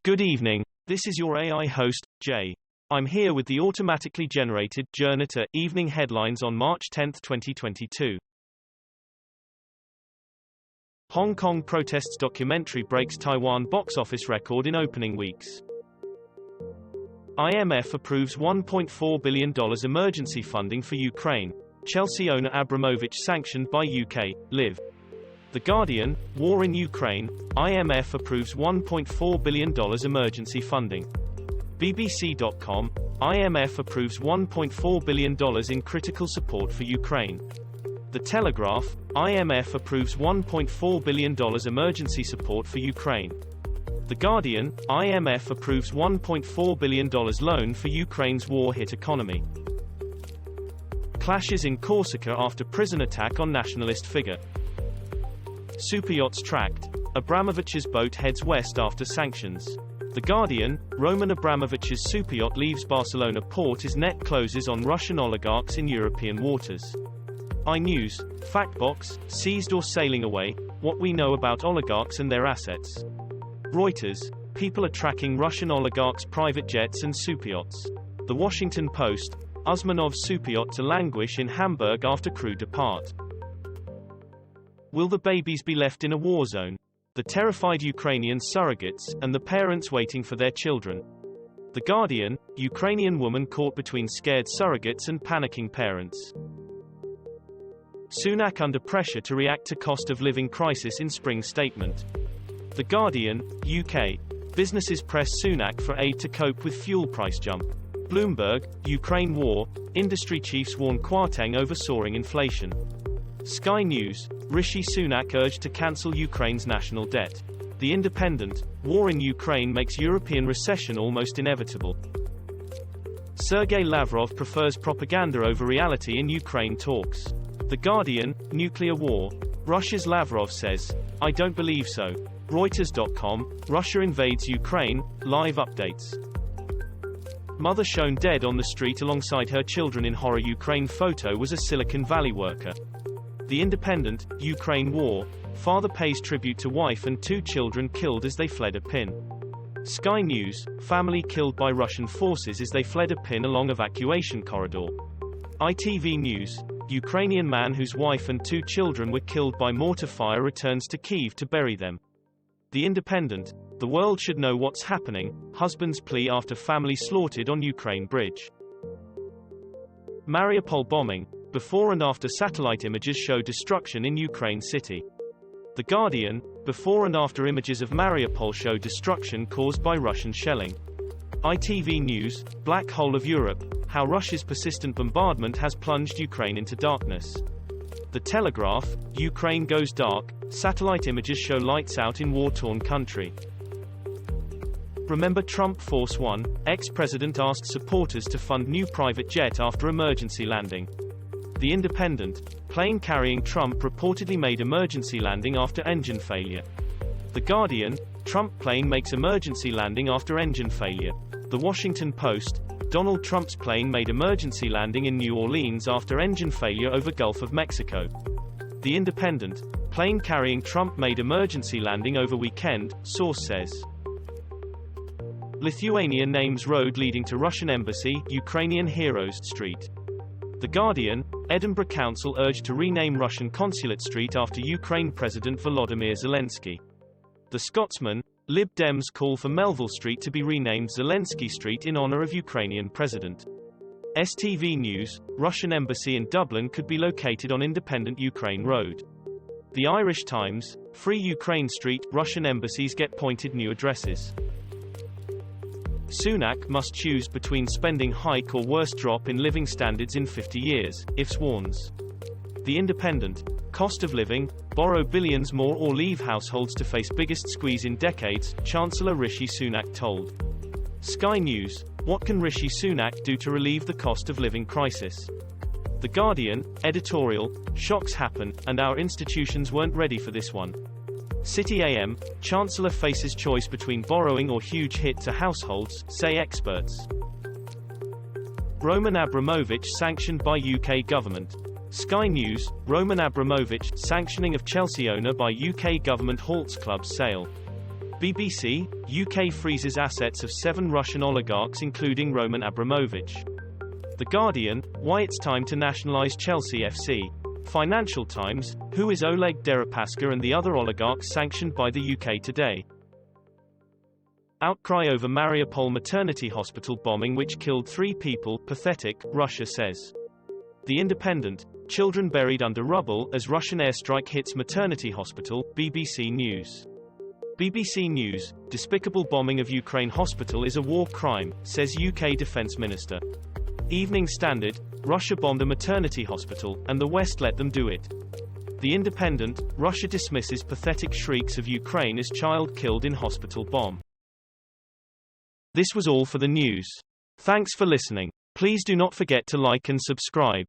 Good evening, this is your AI host, Jay. I'm here with the automatically generated Journato evening headlines on March 10, 2022. Hong Kong protests documentary breaks Taiwan box office record in opening weeks. IMF approves $1.4 billion emergency funding for Ukraine. Chelsea owner Abramovich sanctioned by UK, Live. The Guardian, War in Ukraine, IMF approves $1.4 billion emergency funding. BBC.com, IMF approves $1.4 billion in critical support for Ukraine. The Telegraph, IMF approves $1.4 billion emergency support for Ukraine. The Guardian, IMF approves $1.4 billion loan for Ukraine's war-hit economy. Clashes in Corsica after prison attack on nationalist figure. Superyachts tracked. Abramovich's boat heads west after sanctions. The Guardian, Roman Abramovich's superyacht leaves Barcelona port as net closes on Russian oligarchs in European waters. iNews, Factbox, seized or sailing away, what we know about oligarchs and their assets. Reuters, people are tracking Russian oligarchs' private jets and superyachts. The Washington Post, Usmanov's superyacht to languish in Hamburg after crew depart. Will the babies be left in a war zone? The terrified Ukrainian surrogates, and the parents waiting for their children. The Guardian, Ukrainian woman caught between scared surrogates and panicking parents. Sunak under pressure to react to cost of living crisis in spring statement. The Guardian, UK, businesses press Sunak for aid to cope with fuel price jump. Bloomberg, Ukraine war, industry chiefs warn Kwarteng over soaring inflation. Sky News, Rishi Sunak urged to cancel Ukraine's national debt. The Independent, war in Ukraine makes European recession almost inevitable. Sergei Lavrov prefers propaganda over reality in Ukraine talks. The Guardian, nuclear war, Russia's Lavrov says, I don't believe so. Reuters.com, Russia invades Ukraine, live updates. Mother shown dead on the street alongside her children in horror. Ukraine photo was a Silicon Valley worker. The Independent, Ukraine war, father pays tribute to wife and two children killed as they fled a pin. Sky News, family killed by Russian forces as they fled a pin along evacuation corridor. ITV News, Ukrainian man whose wife and two children were killed by mortar fire returns to Kyiv to bury them. The Independent, the world should know what's happening, husband's plea after family slaughtered on Ukraine bridge. Mariupol bombing, before and after satellite images show destruction in Ukraine city. The Guardian, before and after images of Mariupol show destruction caused by Russian shelling. ITV News, black hole of Europe, how Russia's persistent bombardment has plunged Ukraine into darkness. The Telegraph, Ukraine goes dark, satellite images show lights out in war-torn country. Remember Trump Force One, ex-president asked supporters to fund new private jet after emergency landing. The Independent, plane carrying Trump reportedly made emergency landing after engine failure. The Guardian, Trump plane makes emergency landing after engine failure. The Washington Post, Donald Trump's plane made emergency landing in New Orleans after engine failure over Gulf of Mexico. The Independent, plane carrying Trump made emergency landing over weekend, source says. Lithuania names road leading to Russian embassy, Ukrainian Heroes Street. The Guardian, Edinburgh Council urged to rename Russian Consulate Street after Ukraine President Volodymyr Zelensky. The Scotsman, Lib Dems call for Melville Street to be renamed Zelensky Street in honor of Ukrainian President. STV News, Russian embassy in Dublin could be located on independent Ukraine Road. The Irish Times, Free Ukraine Street, Russian embassies get pointed new addresses. Sunak must choose between spending hike or worst drop in living standards in 50 years, IFS warns. The Independent, cost of living, borrow billions more or leave households to face biggest squeeze in decades, Chancellor Rishi Sunak told. Sky News, what can Rishi Sunak do to relieve the cost of living crisis? The Guardian, editorial, shocks happen, and our institutions weren't ready for this one. City AM, Chancellor faces choice between borrowing or huge hit to households, say experts. Roman Abramovich sanctioned by UK government. Sky News, Roman Abramovich, sanctioning of Chelsea owner by UK government halts club sale. BBC, UK freezes assets of 7 Russian oligarchs including Roman Abramovich. The Guardian, why it's time to nationalize Chelsea FC. Financial Times, who is Oleg Deripaska and the other oligarchs sanctioned by the UK today. Outcry over Mariupol maternity hospital bombing which killed 3 people, pathetic, Russia says. The Independent, children buried under rubble as Russian airstrike hits maternity hospital, BBC News. BBC News, despicable bombing of Ukraine hospital is a war crime, says UK Defence Minister. Evening Standard, Russia bombed a maternity hospital, and the West let them do it. The Independent, Russia dismisses pathetic shrieks of Ukraine as child killed in hospital bomb. This was all for the news. Thanks for listening. Please do not forget to like and subscribe.